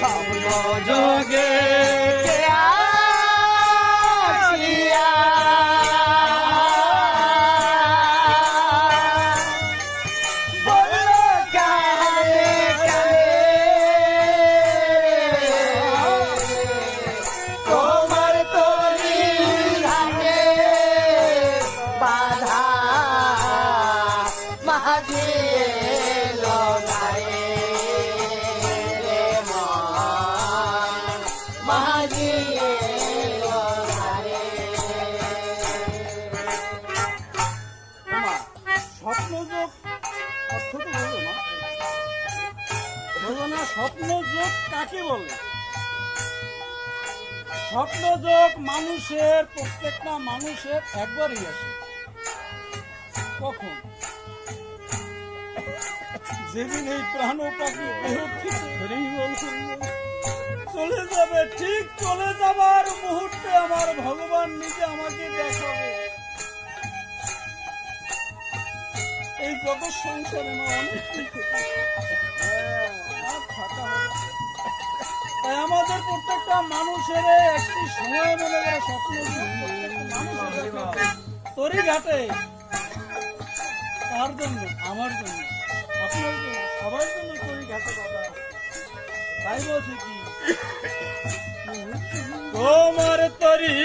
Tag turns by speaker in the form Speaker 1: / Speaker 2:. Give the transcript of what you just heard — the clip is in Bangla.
Speaker 1: তোমার যোগে স্বপ্নযোগ কাকে বলে? স্বপ্নযোগ মানুষের প্রত্যেকটা মানুষের একবারই আসে। কখন? যেদিন এই প্রাণ পাখি চলে যাবে, ঠিক চলে যাবার মুহূর্তে আমার ভগবান নিজে আমাকে দেখাবে। এই জগৎ সংসারে অনেক তাই আমাদের প্রত্যেকটা মানুষের একটি সময় মনে করে স্বপ্ন তরি ঘাটে, তার জন্য, আমার জন্য, আপনার জন্য, সবার জন্য তরি ঘাটে কথা। তাই বলছি কি তোমার তরি